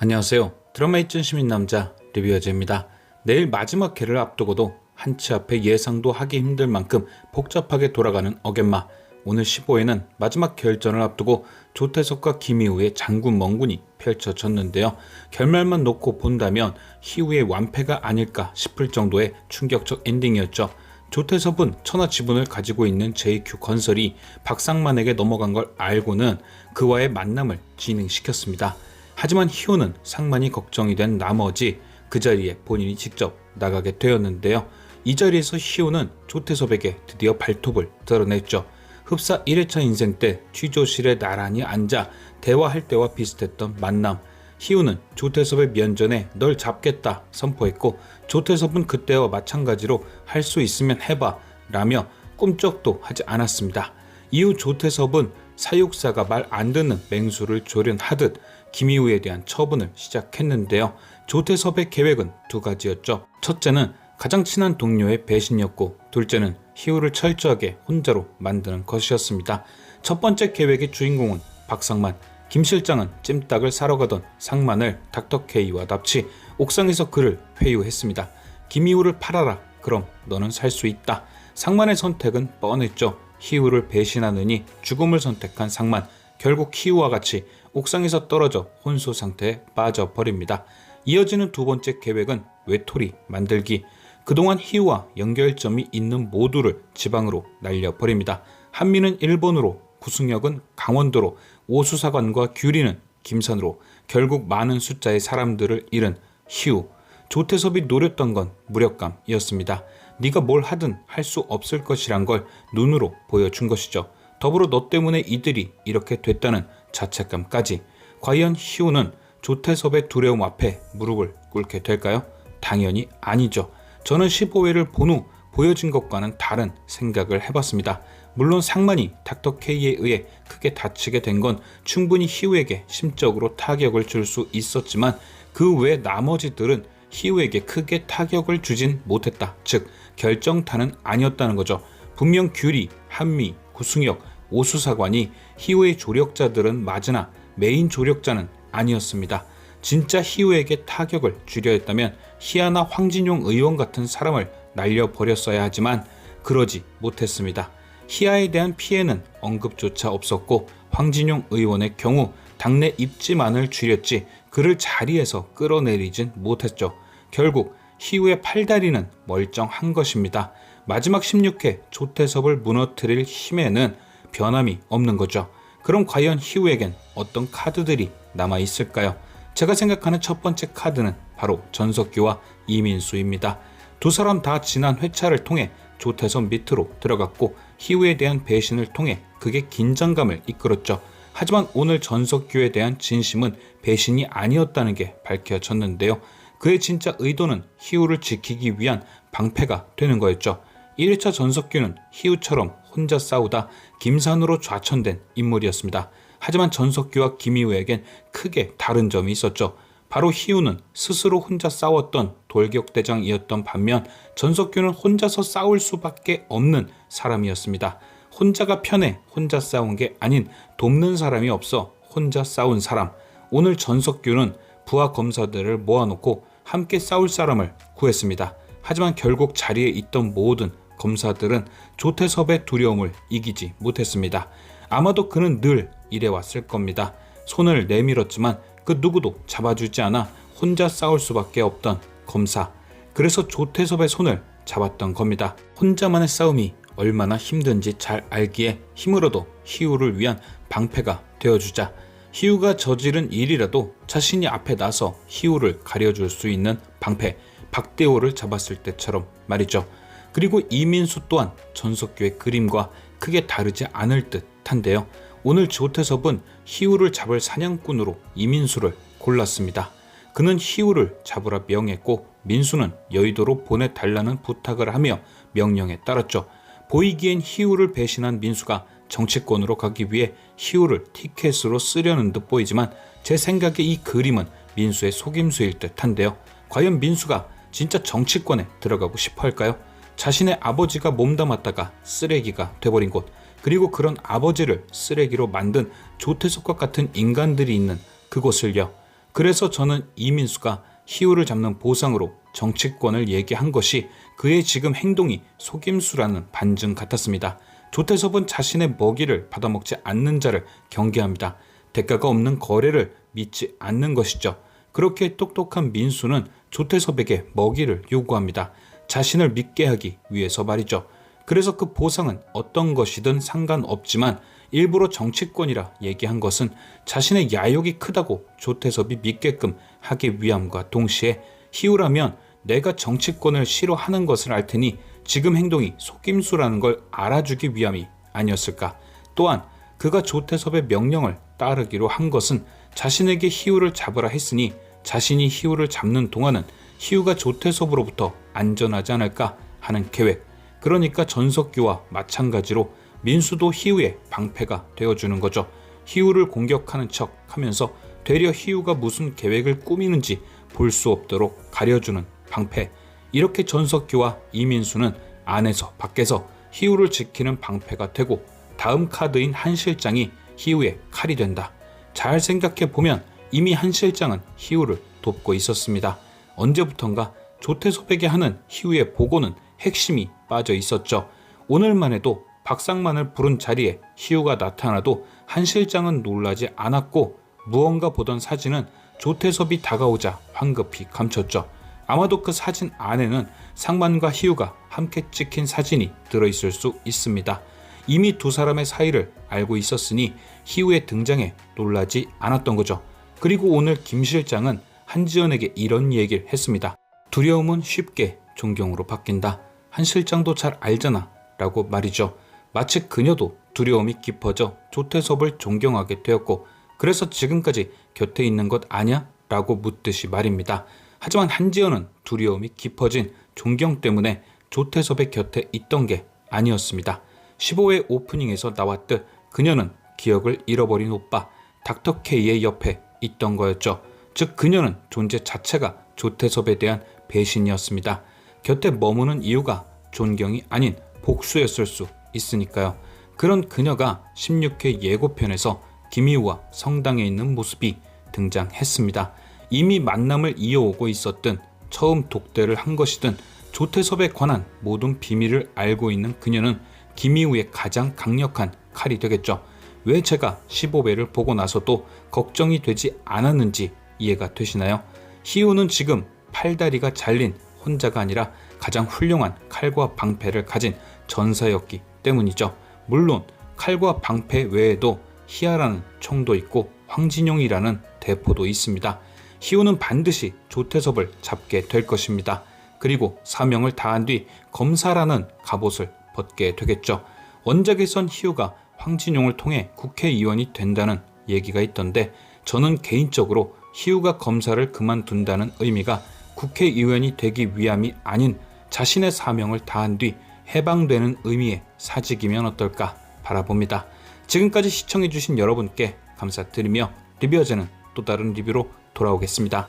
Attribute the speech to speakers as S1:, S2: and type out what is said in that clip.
S1: 안녕하세요. 드라마의 찐시민 남자 리뷰어즈입니다. 내일 마지막 회를 앞두고도 한치 앞에 예상도 하기 힘들 만큼 복잡하게 돌아가는 어겐마. 오늘 15회는 마지막 결전을 앞두고 조태석과 김희우의 장군 멍군이 펼쳐졌는데요. 결말만 놓고 본다면 희우의 완패가 아닐까 싶을 정도의 충격적 엔딩이었죠. 조태섭은 천하 지분을 가지고 있는 JQ 건설이 박상만에게 넘어간 걸 알고는 그와의 만남을 진행시켰습니다. 하지만 희우는 상만이 걱정이 된 나머지 그 자리에 본인이 직접 나가게 되었는데요. 이 자리에서 희우는 조태섭에게 드디어 발톱을 드러냈죠. 흡사 1회차 인생 때 취조실에 나란히 앉아 대화할 때와 비슷했던 만남. 희우는 조태섭의 면전에 널 잡겠다 선포했고, 조태섭은 그때와 마찬가지로 할 수 있으면 해봐 라며 꿈쩍도 하지 않았습니다. 이후 조태섭은 사육사가 말 안 듣는 맹수를 조련하듯 김희우에 대한 처분을 시작했는데요. 조태섭의 계획은 두 가지였죠. 첫째는 가장 친한 동료의 배신이었고, 둘째는 희우를 철저하게 혼자로 만드는 것이었습니다. 첫 번째 계획의 주인공은 박상만. 김 실장은 찜닭을 사러 가던 상만을 닥터케이와 납치, 옥상에서 그를 회유했습니다. 김희우를 팔아라. 그럼 너는 살 수 있다. 상만의 선택은 뻔했죠. 희우를 배신하느니 죽음을 선택한 상만. 결국 희우와 같이 옥상에서 떨어져 혼수 상태에 빠져버립니다. 이어지는 두 번째 계획은 외톨이 만들기. 그동안 희우와 연결점이 있는 모두를 지방으로 날려버립니다. 한미는 일본으로, 구승혁은 강원도로, 오수사관과 규리는 김산으로. 결국 많은 숫자의 사람들을 잃은 희우. 조태섭이 노렸던 건 무력감이었습니다. 네가 뭘 하든 할 수 없을 것이란 걸 눈으로 보여준 것이죠. 더불어 너 때문에 이들이 이렇게 됐다는 자책감까지. 과연 희우는 조태섭의 두려움 앞에 무릎을 꿇게 될까요? 당연히 아니죠. 저는 15회를 본 후 보여진 것과는 다른 생각을 해봤습니다. 물론 상만이 닥터케이에 의해 크게 다치게 된 건 충분히 희우에게 심적으로 타격을 줄 수 있었지만, 그 외 나머지들은 희우에게 크게 타격을 주진 못했다. 즉 결정타는 아니었다는 거죠. 분명 규리, 한미, 구승혁, 오수사관이 희우의 조력자들은 맞으나 메인 조력자는 아니었습니다. 진짜 희우에게 타격을 주려 했다면 희아나 황진용 의원 같은 사람을 날려버렸어야 하지만 그러지 못했습니다. 희아에 대한 피해는 언급조차 없었고, 황진용 의원의 경우 당내 입지만을 줄였지 그를 자리에서 끌어내리진 못했죠. 결국 희우의 팔다리는 멀쩡한 것입니다. 마지막 16회 조태섭을 무너뜨릴 힘에는 변함이 없는 거죠. 그럼 과연 희우에겐 어떤 카드들이 남아있을까요? 제가 생각하는 첫 번째 카드는 바로 전석규와 이민수입니다. 두 사람 다 지난 회차를 통해 조태섭 밑으로 들어갔고, 희우에 대한 배신을 통해 그게 긴장감을 이끌었죠. 하지만 오늘 전석규에 대한 진심은 배신이 아니었다는 게 밝혀졌는데요. 그의 진짜 의도는 희우를 지키기 위한 방패가 되는 거였죠. 1회차 전석규는 희우처럼 혼자 싸우다 김산으로 좌천된 인물이었습니다. 하지만 전석규와 김희우에겐 크게 다른 점이 있었죠. 바로 희우는 스스로 혼자 싸웠던 돌격대장이었던 반면, 전석규는 혼자서 싸울 수밖에 없는 사람이었습니다. 혼자가 편해 혼자 싸운 게 아닌 돕는 사람이 없어 혼자 싸운 사람. 오늘 전석규는 부하 검사들을 모아놓고 함께 싸울 사람을 구했습니다. 하지만 결국 자리에 있던 모든 검사들은 조태섭의 두려움을 이기지 못했습니다. 아마도 그는 늘 이래왔을 겁니다. 손을 내밀었지만 그 누구도 잡아주지 않아 혼자 싸울 수밖에 없던 검사. 그래서 조태섭의 손을 잡았던 겁니다. 혼자만의 싸움이 얼마나 힘든지 잘 알기에 힘으로도 희우를 위한 방패가 되어주자. 희우가 저지른 일이라도 자신이 앞에 나서 희우를 가려줄 수 있는 방패, 박대호를 잡았을 때처럼 말이죠. 그리고 이민수 또한 전석규의 그림과 크게 다르지 않을 듯한데요. 오늘 조태섭은 희우를 잡을 사냥꾼으로 이민수를 골랐습니다. 그는 희우를 잡으라 명했고, 민수는 여의도로 보내달라는 부탁을 하며 명령에 따랐죠. 보이기엔 희우를 배신한 민수가 정치권으로 가기 위해 희우를 티켓으로 쓰려는 듯 보이지만, 제 생각에 이 그림은 민수의 속임수일 듯한데요. 과연 민수가 진짜 정치권에 들어가고 싶어 할까요? 자신의 아버지가 몸담았다가 쓰레기가 돼버린 곳, 그리고 그런 아버지를 쓰레기로 만든 조태석과 같은 인간들이 있는 그곳을요. 그래서 저는 이민수가 희우를 잡는 보상으로 정치권을 얘기한 것이 그의 지금 행동이 속임수라는 반증 같았습니다. 조태섭은 자신의 먹이를 받아먹지 않는 자를 경계합니다. 대가가 없는 거래를 믿지 않는 것이죠. 그렇게 똑똑한 민수는 조태섭에게 먹이를 요구합니다. 자신을 믿게 하기 위해서 말이죠. 그래서 그 보상은 어떤 것이든 상관없지만 일부러 정치권이라 얘기한 것은 자신의 야욕이 크다고 조태섭이 믿게끔 하기 위함과 동시에 희우라면 내가 정치권을 싫어하는 것을 알 테니 지금 행동이 속임수라는 걸 알아주기 위함이 아니었을까. 또한 그가 조태섭의 명령을 따르기로 한 것은 자신에게 희우를 잡으라 했으니 자신이 희우를 잡는 동안은 희우가 조태섭으로부터 안전하지 않을까 하는 계획. 그러니까 전석규와 마찬가지로 민수도 희우의 방패가 되어주는 거죠. 희우를 공격하는 척 하면서 되려 희우가 무슨 계획을 꾸미는지 볼 수 없도록 가려주는 방패. 이렇게 전석규와 이민수는 안에서 밖에서 희우를 지키는 방패가 되고 다음 카드인 한 실장이 희우의 칼이 된다. 잘 생각해보면 이미 한 실장은 희우를 돕고 있었습니다. 언제부턴가 조태섭에게 하는 희우의 보고는 핵심이 빠져 있었죠. 오늘만 해도 박상만을 부른 자리에 희우가 나타나도 한 실장은 놀라지 않았고 무언가 보던 사진은 조태섭이 다가오자 황급히 감췄죠. 아마도 그 사진 안에는 상만과 희우가 함께 찍힌 사진이 들어있을 수 있습니다. 이미 두 사람의 사이를 알고 있었으니 희우의 등장에 놀라지 않았던 거죠. 그리고 오늘 김 실장은 한지연에게 이런 얘기를 했습니다. 두려움은 쉽게 존경으로 바뀐다. 한 실장도 잘 알잖아 라고 말이죠. 마치 그녀도 두려움이 깊어져 조태섭을 존경하게 되었고 그래서 지금까지 곁에 있는 것 아냐? 라고 묻듯이 말입니다. 하지만 한지연은 두려움이 깊어진 존경 때문에 조태섭의 곁에 있던 게 아니었습니다. 15회 오프닝에서 나왔듯 그녀는 기억을 잃어버린 오빠 닥터 K의 옆에 있던 거였죠. 즉 그녀는 존재 자체가 조태섭에 대한 배신이었습니다. 곁에 머무는 이유가 존경이 아닌 복수였을 수 있으니까요. 그런 그녀가 16회 예고편에서 김희우와 성당에 있는 모습이 등장했습니다. 이미 만남을 이어오고 있었든 처음 독대를 한 것이든 조태섭에 관한 모든 비밀을 알고 있는 그녀는 김희우의 가장 강력한 칼이 되겠죠. 왜 제가 15회를 보고 나서도 걱정이 되지 않았는지 이해가 되시나요? 희우는 지금 팔다리가 잘린 혼자가 아니라 가장 훌륭한 칼과 방패를 가진 전사였기 때문이죠. 물론 칼과 방패 외에도 희아라는 총도 있고 황진용이라는 대포도 있습니다. 희우는 반드시 조태섭을 잡게 될 것입니다. 그리고 사명을 다한 뒤 검사라는 갑옷을 벗게 되겠죠. 원작에선 희우가 황진용을 통해 국회의원이 된다는 얘기가 있던데 저는 개인적으로 희우가 검사를 그만둔다는 의미가 국회의원이 되기 위함이 아닌 자신의 사명을 다한 뒤 해방되는 의미의 사직이면 어떨까 바라봅니다. 지금까지 시청해주신 여러분께 감사드리며 리뷰어제는 또 다른 리뷰로 돌아오겠습니다.